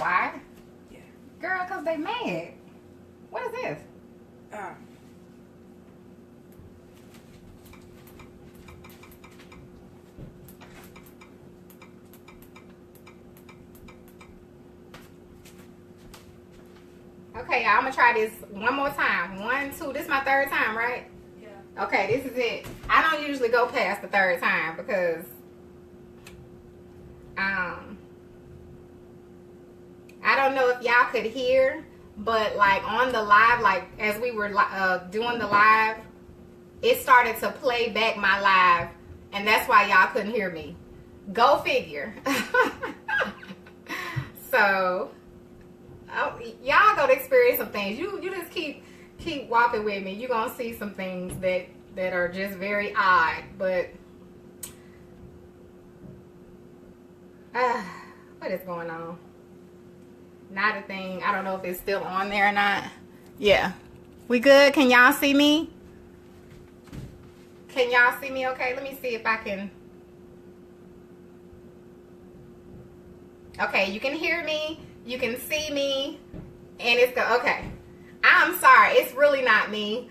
why? Yeah. Girl, because they mad. What is this? Okay, y'all, I'm gonna try this one more time. 1, 2, this is my third time, right? Yeah. Okay, this is it. I don't usually go past the third time because I don't know if y'all could hear, but like on the live, like as we were doing the live, it started to play back my live, and that's why y'all couldn't hear me. Go figure. So y'all gonna experience some things. You just keep walking with me. You're gonna see some things that are just very odd, but what is going on? Not a thing. I don't know if it's still on there or not. Yeah, we good? Can y'all see me? Can y'all see me okay? Let me see if I can. Okay, you can hear me, you can see me, and it's go. Okay, I'm sorry, it's really not me.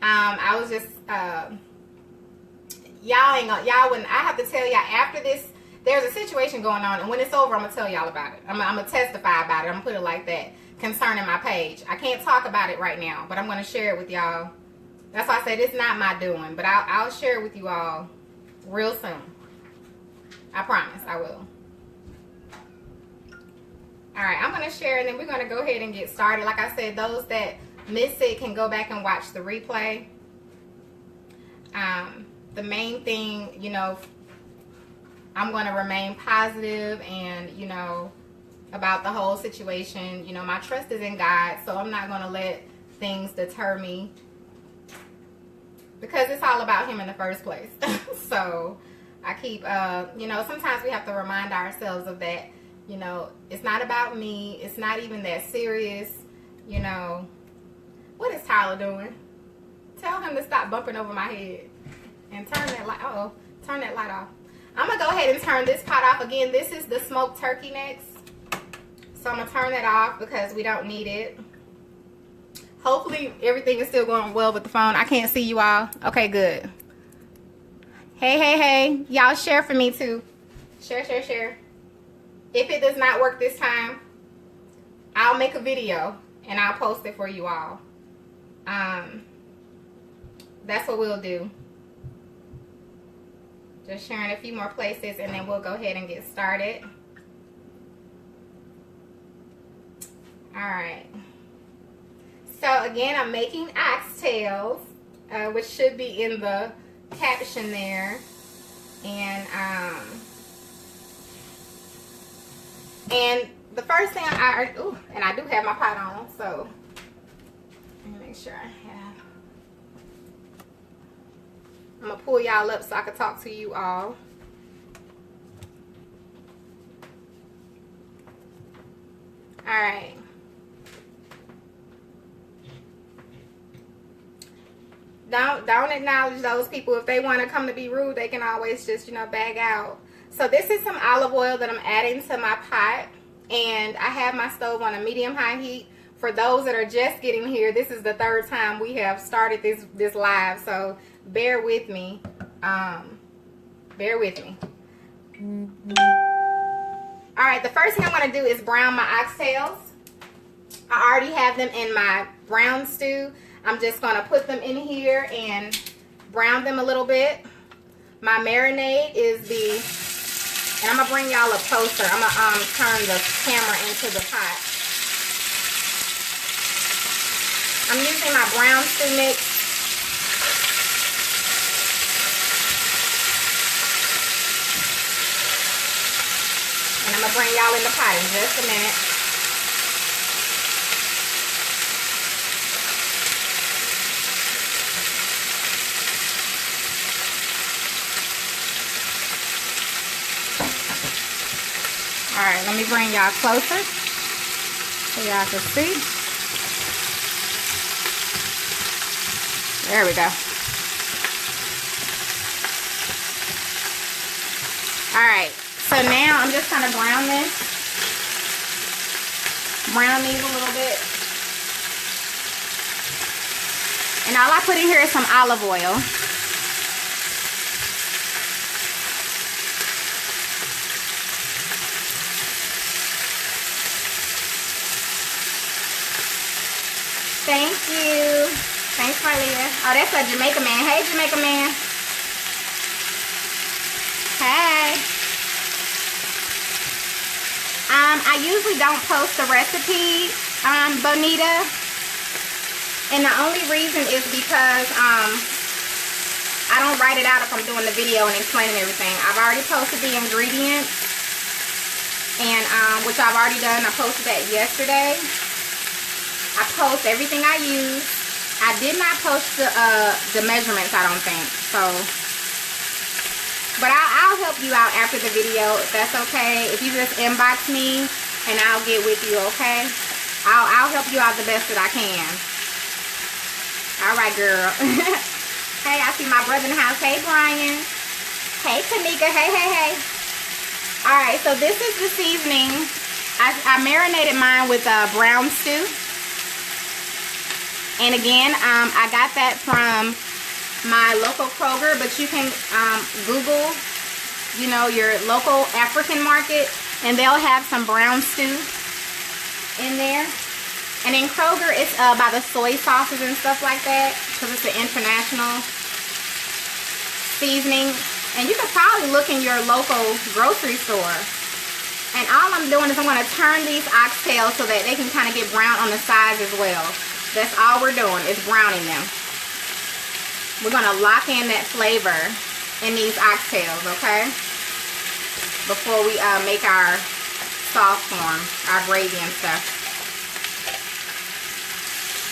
I was just y'all wouldn't. I have to tell y'all after this. There's a situation going on, and when it's over, I'm gonna tell y'all about it. I'm gonna testify about it. I'm gonna put it like that concerning my page. I can't talk about it right now, but I'm gonna share it with y'all. That's why I said it's not my doing, but I'll share it with you all real soon. I promise I will. All right, I'm gonna share, and then we're gonna go ahead and get started. Like I said, those that miss it can go back and watch the replay. The main thing, you know, I'm going to remain positive and, you know, about the whole situation. You know, my trust is in God, so I'm not going to let things deter me because it's all about Him in the first place. So I keep, you know, sometimes we have to remind ourselves of that. You know, it's not about me. It's not even that serious. You know, what is Tyler doing? Tell him to stop bumping over my head and turn that light. Uh-oh, turn that light off. I'm going to go ahead and turn this pot off. Again, this is the smoked turkey next. So I'm going to turn that off because we don't need it. Hopefully everything is still going well with the phone. I can't see you all. Okay, good. Hey, hey, hey. Y'all share for me too. Share, share, share. If it does not work this time, I'll make a video and I'll post it for you all. That's what we'll do. Just sharing a few more places, and then we'll go ahead and get started. All right. So again, I'm making oxtails, which should be in the caption there. And the first thing and I do have my pot on, so let me make sure I have. I'm going to pull y'all up so I can talk to you all. Alright. Don't acknowledge those people. If they want to come to be rude, they can always just, you know, bag out. So this is some olive oil that I'm adding to my pot. And I have my stove on a medium-high heat. For those that are just getting here, this is the third time we have started this live. So bear with me. Bear with me. Alright, the first thing I'm going to do is brown my oxtails. I already have them in my brown stew. I'm just going to put them in here and brown them a little bit. My marinade is and I'm going to bring y'all up closer. I'm going to turn the camera into the pot. I'm using my brown stew mix. And I'm going to bring y'all in the pot in just a minute. Alright, let me bring y'all closer so y'all can see. There we go. Alright, so now I'm just going to brown this. Brown these a little bit. And all I put in here is some olive oil. Thank you. Thanks, Marlia. Oh, that's a Jamaica man. Hey, Jamaica man. Hey. I usually don't post the recipe, Bonita. And the only reason is because I don't write it out if I'm doing the video and explaining everything. I've already posted the ingredients, and which I've already done. I posted that yesterday. I post everything I use. I did not post the measurements, I don't think. So, but I'll help you out after the video if that's okay. If you just inbox me and I'll get with you, okay? I'll help you out the best that I can. All right, girl. Hey, I see my brother in the house. Hey, Brian. Hey, Tanika. Hey, hey, hey. All right, so this is the seasoning. I marinated mine with brown stew. And again, I got that from my local Kroger, but you can Google, you know, your local African market, and they'll have some brown stew in there. And in Kroger, it's by the soy sauces and stuff like that, because it's an international seasoning. And you can probably look in your local grocery store. And all I'm doing is I'm going to turn these oxtails so that they can kind of get brown on the sides as well. That's all we're doing is browning them. We're going to lock in that flavor in these oxtails, okay? Before we make our sauce form, our gravy and stuff.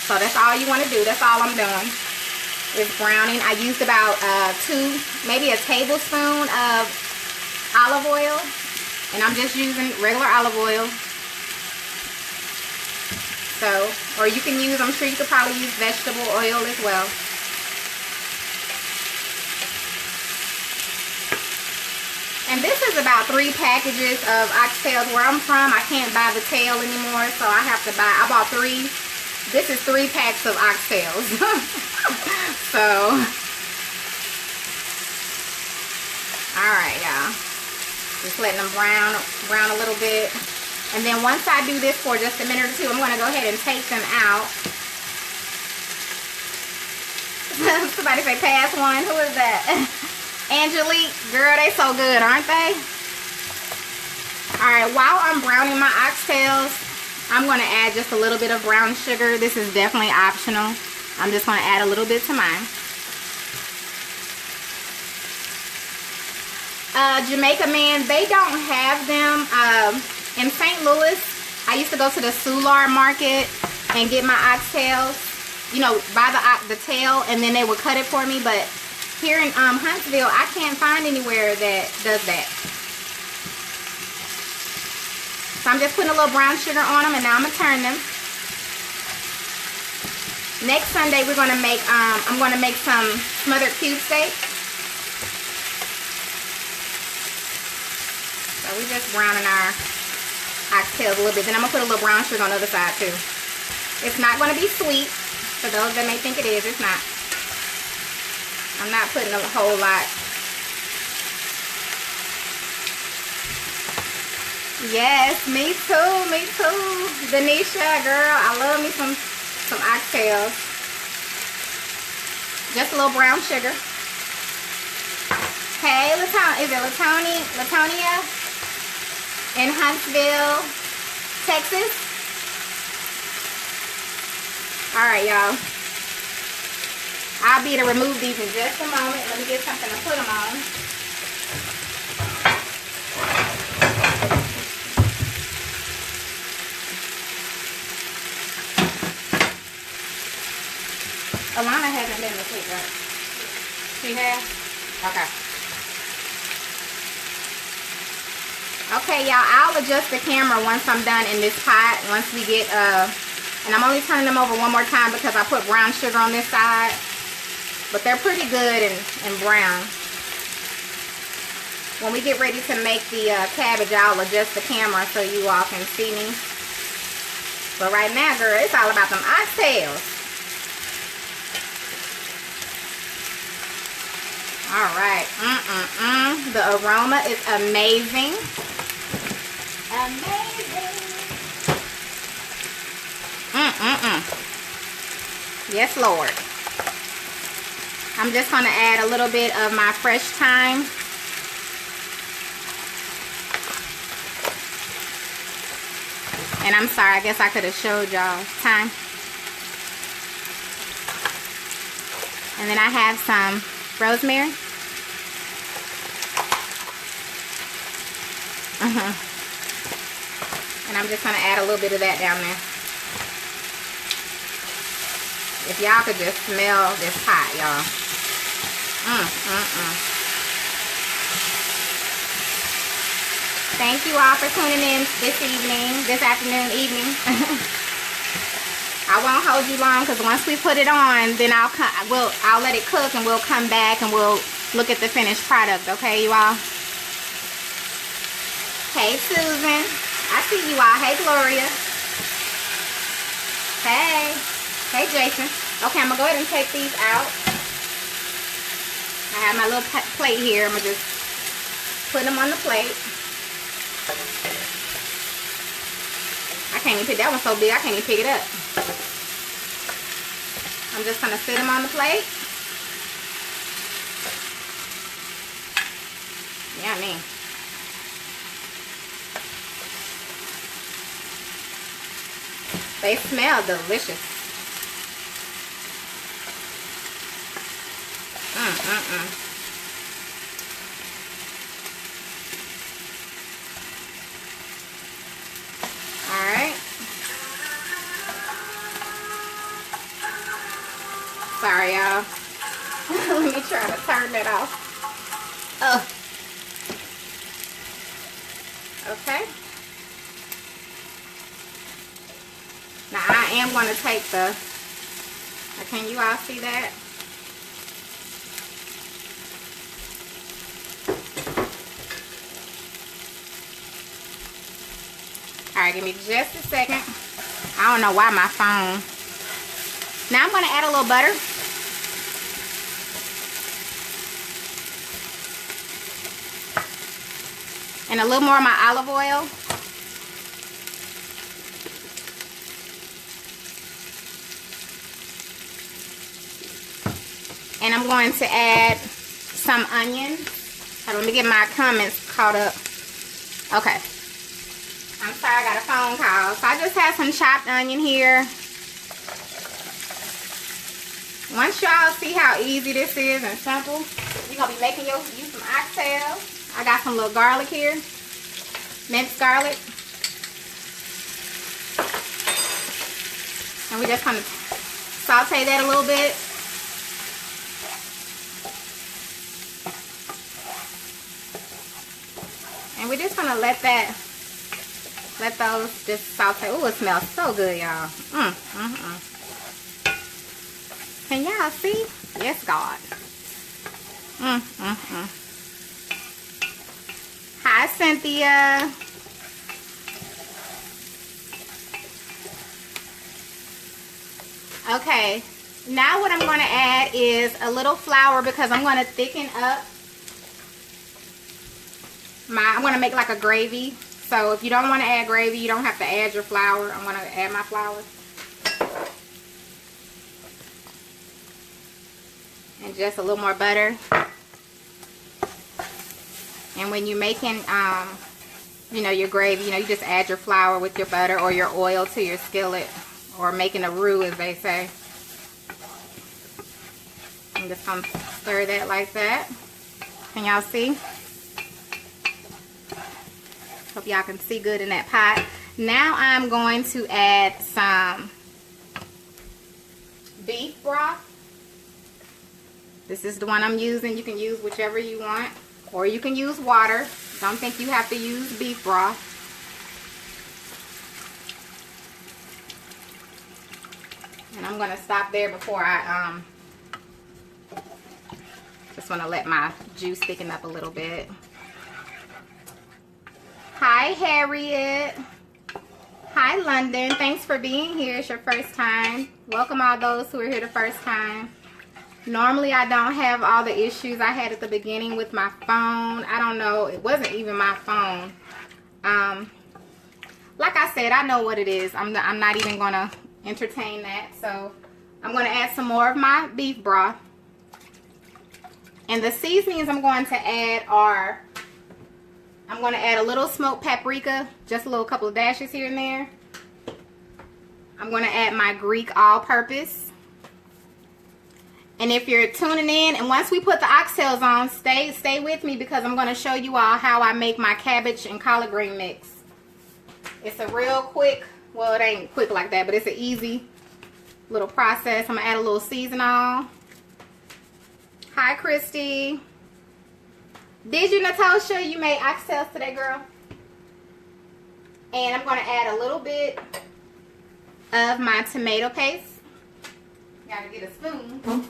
So that's all you want to do. That's all I'm doing is browning. I used about maybe a tablespoon of olive oil. And I'm just using regular olive oil. So, or you can use, I'm sure you could probably use vegetable oil as well. And this is about 3 packages of oxtails. Where I'm from, I can't buy the tail anymore, so I have to buy, I bought 3. This is 3 packs of oxtails. So, alright, y'all. Just letting them brown a little bit. And then once I do this for just a minute or two, I'm going to go ahead and take them out. Somebody say pass one. Who is that? Angelique. Girl, they so good, aren't they? Alright, while I'm browning my oxtails, I'm going to add just a little bit of brown sugar. This is definitely optional. I'm just going to add a little bit to mine. Jamaica man, they don't have them. In St. Louis, I used to go to the Soulard market and get my oxtails, you know, buy the tail, and then they would cut it for me. But here in Huntsville, I can't find anywhere that does that. So I'm just putting a little brown sugar on them, and now I'm gonna turn them. Next Sunday, we're gonna make I'm gonna make some smothered cube steak. So we're just browning our oxtails a little bit. Then I'm going to put a little brown sugar on the other side too. It's not going to be sweet. For those that may think it is, it's not. I'm not putting a whole lot. Yes, me too, me too. Denisha, girl, I love me some oxtails. Just a little brown sugar. Hey, is it Latonia? In Huntsville, Texas. Alright, y'all. I'll be able to remove these in just a moment. Let me get something to put them on. Alana hasn't been to sleep, right? She has? Okay. Okay, y'all, I'll adjust the camera once I'm done in this pot. Once we get, and I'm only turning them over one more time because I put brown sugar on this side. But they're pretty good and brown. When we get ready to make the cabbage, I'll adjust the camera so you all can see me. But right now, girl, it's all about them oxtails. All right. The aroma is amazing. Amazing. Yes, Lord. I'm just going to add a little bit of my fresh thyme. And I'm sorry, I guess I could have showed y'all thyme. And then I have some rosemary. And I'm just going to add a little bit of that down there. If y'all could just smell this pot, y'all. Thank you all for tuning in this afternoon, evening. I won't hold you long because once we put it on, then I'll let it cook and we'll come back and we'll look at the finished product. Okay, you all? Hey, Susan. I see you all. Hey, Gloria. Hey. Hey, Jason. Okay, I'm going to go ahead and take these out. I have my little plate here. I'm going to just put them on the plate. I can't even pick that one so big. I can't even pick it up. I'm just going to sit them on the plate. Yummy. They smell delicious. Alright. Sorry, y'all. Let me try to turn that off. Okay. Now I am going to take can you all see that? Alright, give me just a second. I don't know why my phone. Now I'm going to add a little butter. And a little more of my olive oil. And I'm going to add some onion. Let me get my comments caught up. Okay. I'm sorry, I got a phone call. So I just have some chopped onion here. Once y'all see how easy this is and simple, you're going to be making use some oxtails. I got some little garlic here. Minced garlic. And we're just going to saute that a little bit. And we're just going to let those just saute. Ooh, it smells so good, y'all. Can y'all see? Yes, God. Hi, Cynthia. Okay, now what I'm going to add is a little flour because I'm going to thicken up I'm going to make like a gravy. So if you don't want to add gravy, you don't have to add your flour. I'm going to add my flour. And just a little more butter. And when you're making, your gravy, you just add your flour with your butter or your oil to your skillet. Or making a roux, as they say. I'm just going to stir that like that. Can y'all see? Hope y'all can see good in that pot. Now I'm going to add some beef broth. This is the one I'm using. You can use whichever you want. Or you can use water. Don't think you have to use beef broth. And I'm going to stop there before I just want to let my juice thicken up a little bit. Hi, Harriet. Hi, London. Thanks for being here. It's your first time. Welcome all those who are here the first time. Normally, I don't have all the issues I had at the beginning with my phone. I don't know. It wasn't even my phone. Like I said, I know what it is. I'm not even going to entertain that. So, I'm going to add some more of my beef broth. And the seasonings I'm going to add are... I'm going to add a little smoked paprika, just a little couple of dashes here and there. I'm going to add my Greek all-purpose. And if you're tuning in, and once we put the oxtails on, stay with me because I'm going to show you all how I make my cabbage and collard green mix. It's a real quick, well, it ain't quick like that, but it's an easy little process. I'm going to add a little seasoning. Hi, Christy. Did you, Natasha? You made oxtails today, girl. And I'm going to add a little bit of my tomato paste. Gotta get a spoon.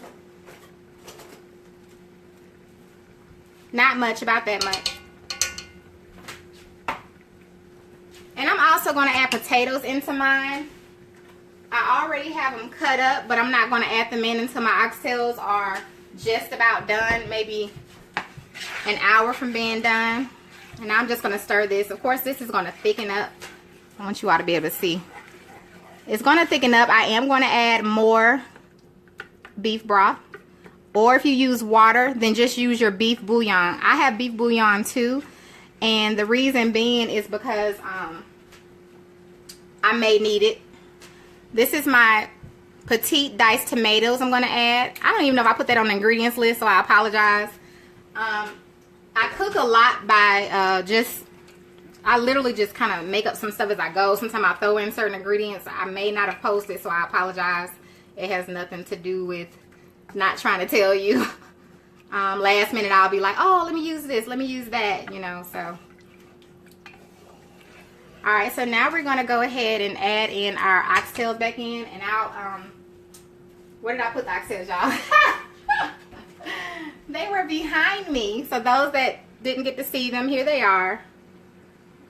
Not much, about that much. And I'm also going to add potatoes into mine. I already have them cut up, but I'm not going to add them in until my oxtails are just about done. Maybe an hour from being done. And I'm just going to stir this. Of course, this is going to thicken up. I want you all to be able to see. It's going to thicken up. I am going to add more beef broth. Or if you use water, then just use your beef bouillon. I have beef bouillon too. And the reason being is because I may need it. This is my petite diced tomatoes I'm going to add. I don't even know if I put that on the ingredients list, so I apologize. I cook a lot by I literally just kind of make up some stuff as I go. Sometimes I throw in certain ingredients I may not have posted, so I apologize. It has nothing to do with not trying to tell you. Last minute I'll be like, oh, let me use this, let me use that, you know, so. Alright, so now we're going to go ahead and add in our oxtails back in. And I'll, where did I put the oxtails, y'all? They were behind me. So those that didn't get to see them, here they are.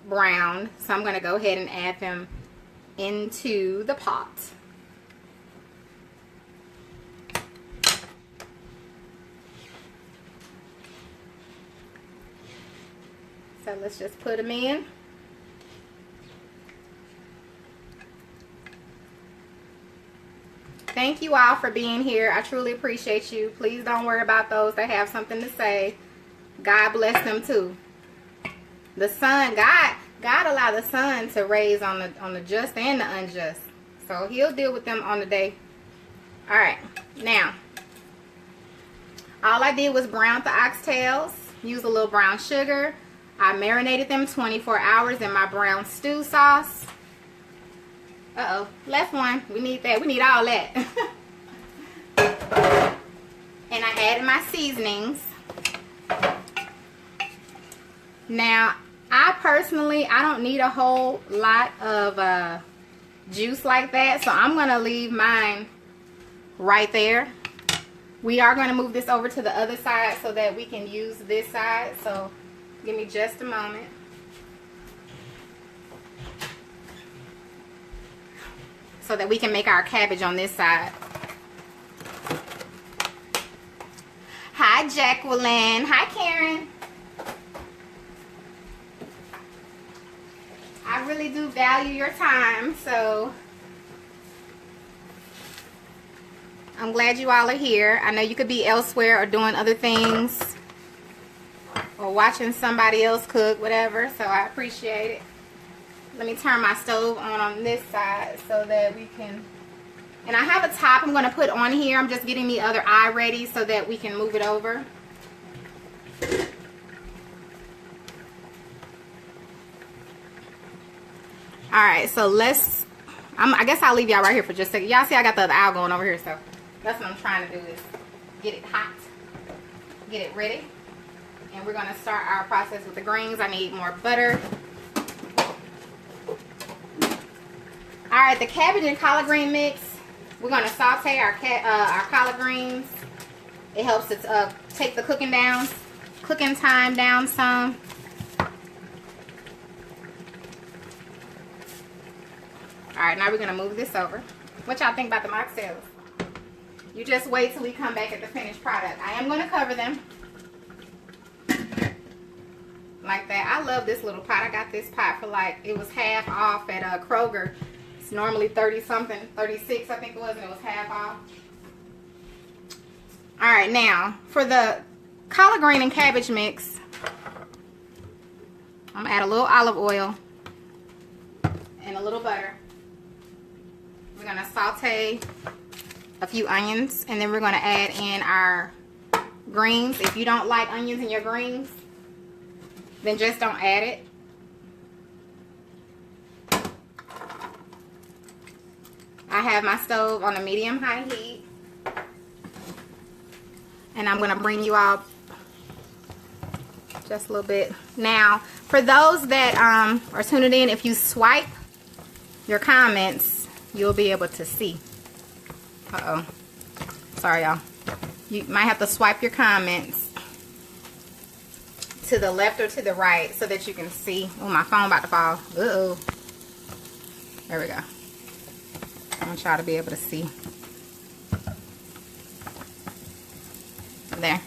Browned. So I'm going to go ahead and add them into the pot. So let's just put them in. Thank you all for being here. I truly appreciate you. Please don't worry about those that have something to say. God bless them too. The sun, God allow the sun to raise on the just and the unjust. So he'll deal with them on the day. All right, now all I did was brown the oxtails. Use a little brown sugar. I marinated them 24 hours in my brown stew sauce. Uh-oh, left one. We need that. We need all that. And I added my seasonings. Now, I personally, I don't need a whole lot of juice like that. So I'm going to leave mine right there. We are going to move this over to the other side so that we can use this side. So give me just a moment. So that we can make our cabbage on this side. Hi, Jacqueline. Hi, Karen. I really do value your time, so I'm glad you all are here. I know you could be elsewhere or doing other things or watching somebody else cook, whatever, so I appreciate it. Let me turn my stove on this side so that we can, and I have a top I'm going to put on here. I'm just getting the other eye ready so that we can move it over. Alright, so let's, I guess I'll leave y'all right here for just a second. Y'all see I got the other aisle going over here, so that's what I'm trying to do is get it hot, get it ready. And we're going to start our process with the greens. I need more butter. Alright, the cabbage and collard green mix, we're going to saute our collard greens. It helps to take the cooking time down some. All right, now we're gonna move this over. What y'all think about the oxtails? You just wait till we come back at the finished product. I am gonna cover them like that. I love this little pot. I got this pot for like, it was half off at Kroger. It's normally 30 something, 36 I think it was, and it was half off. All right, now for the collard green and cabbage mix, I'm gonna add a little olive oil and a little butter. We're gonna saute a few onions, and then we're gonna add in our greens. If you don't like onions in your greens, then just don't add it. I have my stove on a medium-high heat, and I'm gonna bring you all just a little bit. Now, for those that are tuning in, if you swipe your comments, you'll be able to see. Uh-oh. Sorry, y'all. You might have to swipe your comments to the left or to the right so that you can see. Oh, my phone about to fall. Uh-oh. There we go. I want y'all to be able to see. There.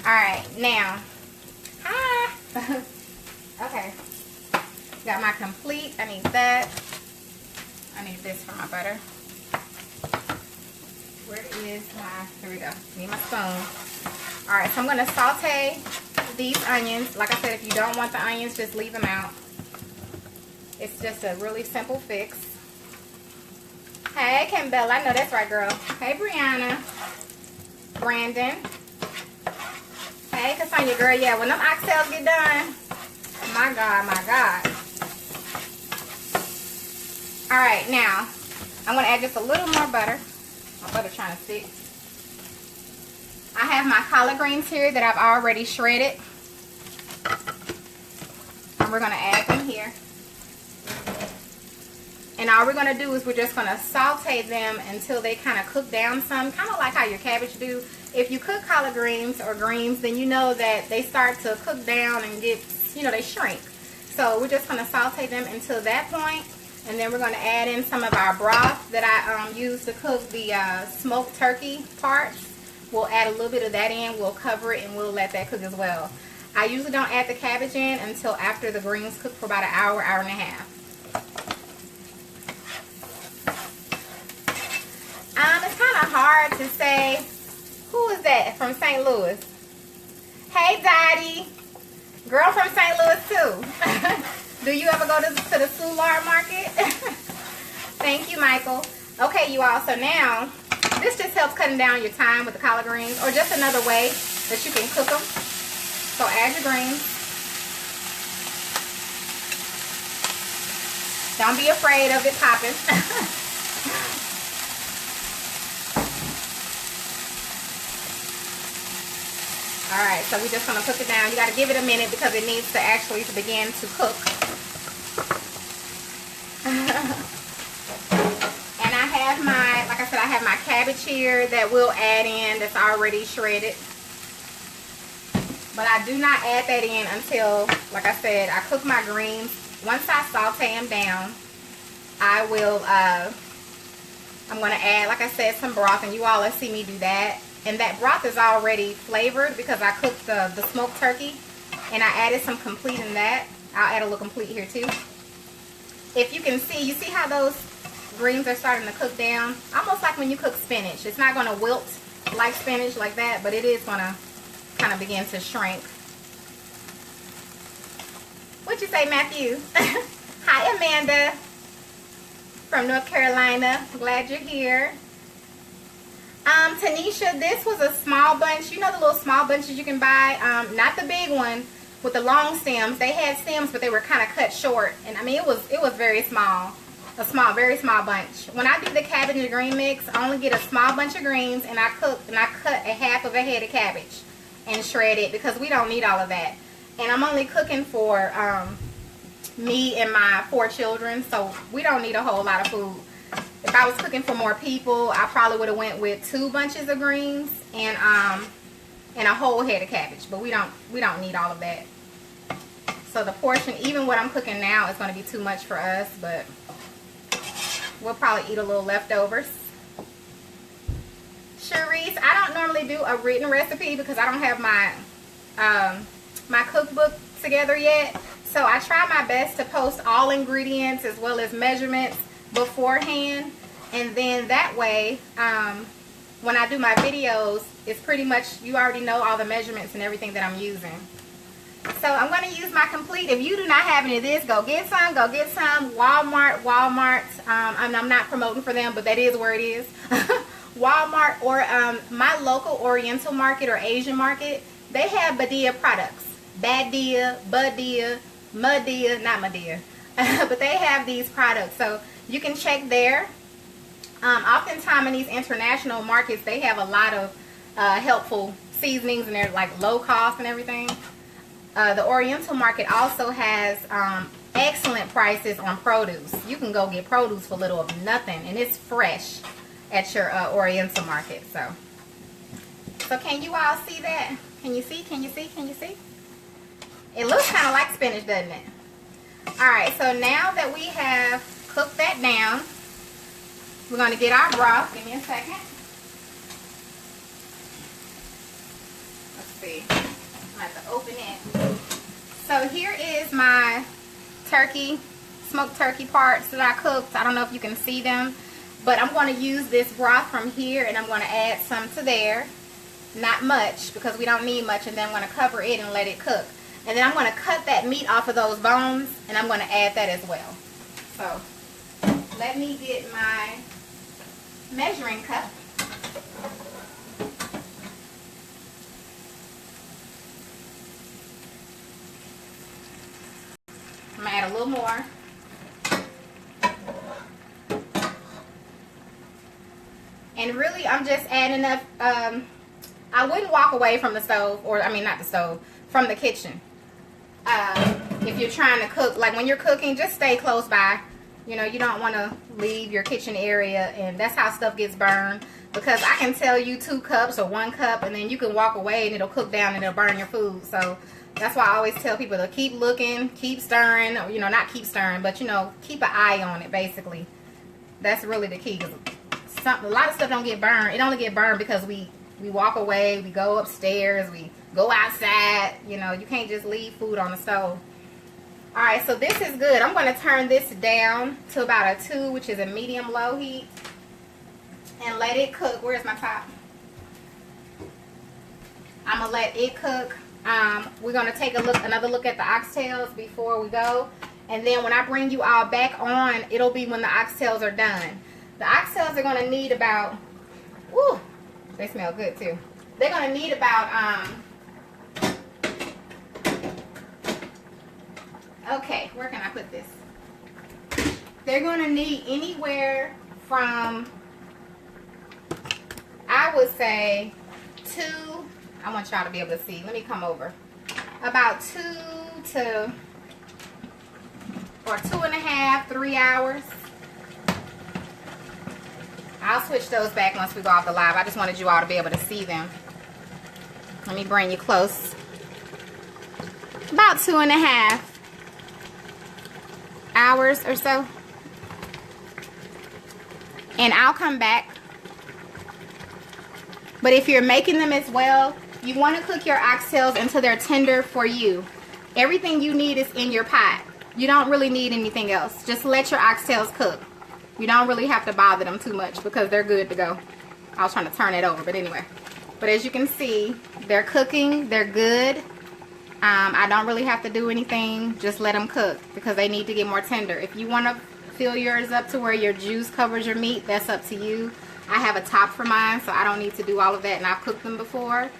Alright, now. Hi! Okay. Got my complete. I need that. I need this for my butter. Where is my, here we go. Need my spoon. Alright, so I'm going to saute these onions. Like I said, if you don't want the onions, just leave them out. It's just a really simple fix. Hey, Kimbell. I know that's right, girl. Hey, Brianna. Brandon. Hey, Cassandra, girl. Yeah, when them oxtails get done, my God, my God. All right, now, I'm going to add just a little more butter. My butter's trying to stick. I have my collard greens here that I've already shredded. And we're going to add them here. And all we're going to do is we're just going to saute them until they kind of cook down some, kind of like how your cabbage do. If you cook collard greens or greens, then you know that they start to cook down and get, you know, they shrink. So we're just going to saute them until that point. And then we're going to add in some of our broth that I use to cook the smoked turkey parts. We'll add a little bit of that in. We'll cover it and we'll let that cook as well. I usually don't add the cabbage in until after the greens cook for about an hour, hour and a half. It's kind of hard to say. Who is that from St. Louis? Hey, Dottie. Girl from St. Louis, too. Do you ever go to the Soulard market? Thank you, Michael. Okay, you all. So now, this just helps cutting down your time with the collard greens, or just another way that you can cook them. So add your greens. Don't be afraid of it popping. Alright, so we're just going to cook it down. You got to give it a minute because it needs to actually begin to cook. And I have my, like I said, I have my cabbage here that we'll add in that's already shredded. But I do not add that in until, like I said, I cook my greens. Once I saute them down, I will, I'm going to add, like I said, some broth. And you all will see me do that. And that broth is already flavored because I cooked the smoked turkey. And I added some complete in that. I'll add a little complete here too. If you can see, you see how those greens are starting to cook down? Almost like when you cook spinach. It's not going to wilt like spinach like that, but it is going to kind of begin to shrink. What'd you say, Matthew? Hi, Amanda from North Carolina. Glad you're here. Tanisha, this was a small bunch. You know the little small bunches you can buy? Not the big one with the long stems. They had stems, but they were kind of cut short. And I mean, it was very small. Very small bunch. When I do the cabbage and green mix, I only get a small bunch of greens, and I cut a half of a head of cabbage and shred it because we don't need all of that. And I'm only cooking for me and my 4 children, so we don't need a whole lot of food. If I was cooking for more people, I probably would have went with 2 bunches of greens and a whole head of cabbage. But we don't need all of that. So the portion, even what I'm cooking now, is going to be too much for us, but we'll probably eat a little leftovers. Cherise, I don't normally do a written recipe because I don't have my my cookbook together yet. So I try my best to post all ingredients as well as measurements beforehand, and then that way when I do my videos, it's pretty much, you already know all the measurements and everything that I'm using. So I'm going to use my complete. If you do not have any of this, go get some. Go get some. Walmart. I'm not promoting for them, but that is where it is. Walmart or my local Oriental market or Asian market, they have Badia products. Badia, Badia, Madia, not Madia. But they have these products. So you can check there. Oftentimes in these international markets, they have a lot of helpful seasonings, and they're like low cost and everything. The Oriental market also has excellent prices on produce. You can go get produce for little of nothing, and it's fresh at your Oriental market. So can you all see that? Can you see? Can you see? Can you see? It looks kind of like spinach, doesn't it? All right, so now that we have cooked that down, we're going to get our broth. Give me a second. Let's see. I'm going to have to open it. So here is my turkey, smoked turkey parts that I cooked. I don't know if you can see them, but I'm going to use this broth from here, and I'm going to add some to there. Not much, because we don't need much, and then I'm going to cover it and let it cook. And then I'm going to cut that meat off of those bones, and I'm going to add that as well. So let me get my measuring cup. I'm going to add a little more. And really, I'm just adding enough. I wouldn't walk away from the stove, or I mean not the stove, from the kitchen. If you're trying to cook, like when you're cooking, just stay close by. You know, you don't want to leave your kitchen area, and that's how stuff gets burned. Because I can tell you 2 cups or 1 cup, and then you can walk away and it'll cook down and it'll burn your food. So that's why I always tell people to keep looking, keep stirring, or, you know, not keep stirring, but, you know, keep an eye on it, basically. That's really the key. Because a lot of stuff don't get burned. It only get burned because we walk away, we go upstairs, we go outside. You know, you can't just leave food on the stove. Alright, so this is good. I'm going to turn this down to about a 2, which is a medium-low heat. And let it cook. Where's my top? I'm going to let it cook. We're going to take another look at the oxtails before we go. And then when I bring you all back on, it'll be when the oxtails are done. The oxtails are going to need about, woo, they smell good too. They're going to need about, okay, where can I put this? They're going to need anywhere from, I would say, 2, I want y'all to be able to see. Let me come over. About 2 to, or 2.5, 3 hours. I'll switch those back once we go off the live. I just wanted you all to be able to see them. Let me bring you close. About 2.5 hours or so. And I'll come back. But if you're making them as well, you want to cook your oxtails until they're tender for you. Everything you need is in your pot. You don't really need anything else. Just let your oxtails cook. You don't really have to bother them too much because they're good to go. I was trying to turn it over, but anyway. But as you can see, they're cooking. They're good. I don't really have to do anything. Just let them cook because they need to get more tender. If you want to fill yours up to where your juice covers your meat, that's up to you. I have a top for mine, so I don't need to do all of that, and I've cooked them before.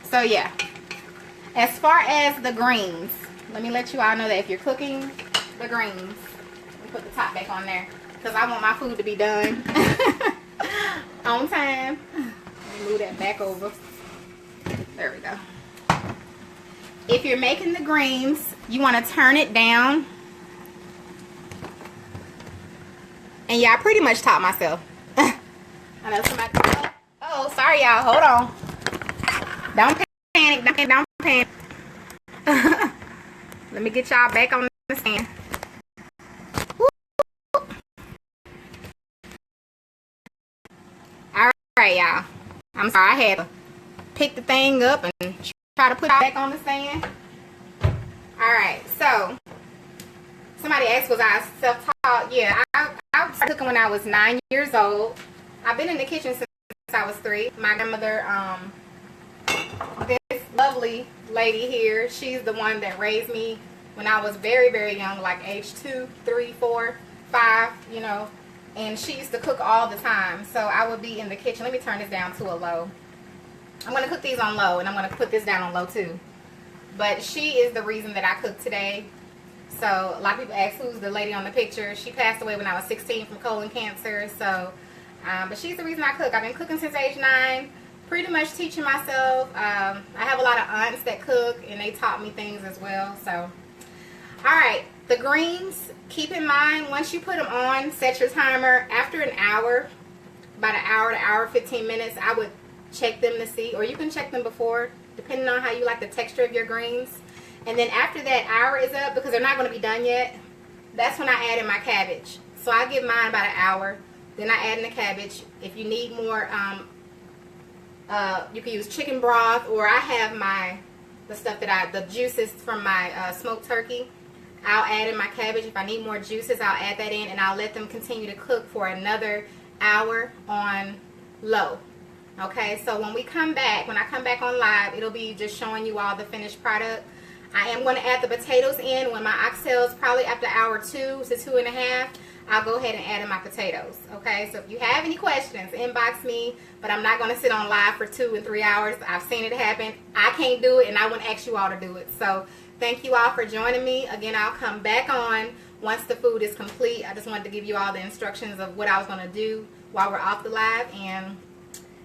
So yeah. As far as the greens, let me let you all know that if you're cooking the greens, put the top back on there because I want my food to be done on time. Let me move that back over. There we go. If you're making the greens, you want to turn it down. And yeah, I pretty much taught myself. I know somebody. Oh, sorry y'all. Hold on. Don't panic. Don't panic. Let me get y'all back on the stand. Alright, y'all. I'm sorry, I had to pick the thing up and try to put it back on the stand. Alright, so somebody asked, was I self-taught? Yeah, I started cooking when I was 9 years old. I've been in the kitchen since I was 3. My grandmother, this lovely lady here, she's the one that raised me when I was very, very young, like age 2, 3, 4, 5, you know. And she used to cook all the time. So I would be in the kitchen. Let me turn this down to a low. I'm going to cook these on low, and I'm going to put this down on low too. But she is the reason that I cook today. So a lot of people ask, who's the lady on the picture? She passed away when I was 16 from colon cancer. So, but she's the reason I cook. I've been cooking since age 9, pretty much teaching myself. I have a lot of aunts that cook, and they taught me things as well. So, all right, the greens, keep in mind, once you put them on, set your timer. After an hour, about an hour to hour, 15 minutes, I would check them to see, or you can check them before, depending on how you like the texture of your greens. And then after that hour is up, because they're not going to be done yet, that's when I add in my cabbage. So I give mine about an hour, then I add in the cabbage. If you need more, you can use chicken broth, or I have the juices from my smoked turkey. I'll add in my cabbage. If I need more juices, I'll add that in, and I'll let them continue to cook for another hour on low. Okay, so when I come back on live, it'll be just showing you all the finished product. I am going to add the potatoes in when my oxtails, probably after hour 2 to 2.5, I'll go ahead and add in my potatoes. Okay, so if you have any questions, inbox me, but I'm not going to sit on live for 2 and 3 hours. I've seen it happen. I can't do it, and I wouldn't ask you all to do it. So thank you all for joining me. Again, I'll come back on once the food is complete. I just wanted to give you all the instructions of what I was going to do while we're off the live, and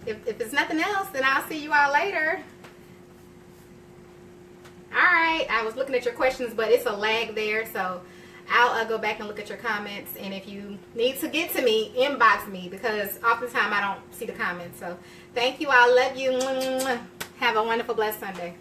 if it's nothing else, then I'll see you all later. Alright, I was looking at your questions, but it's a lag there, so I'll go back and look at your comments. And if you need to get to me, inbox me, because oftentimes I don't see the comments. So thank you all. Love you. Have a wonderful, blessed Sunday.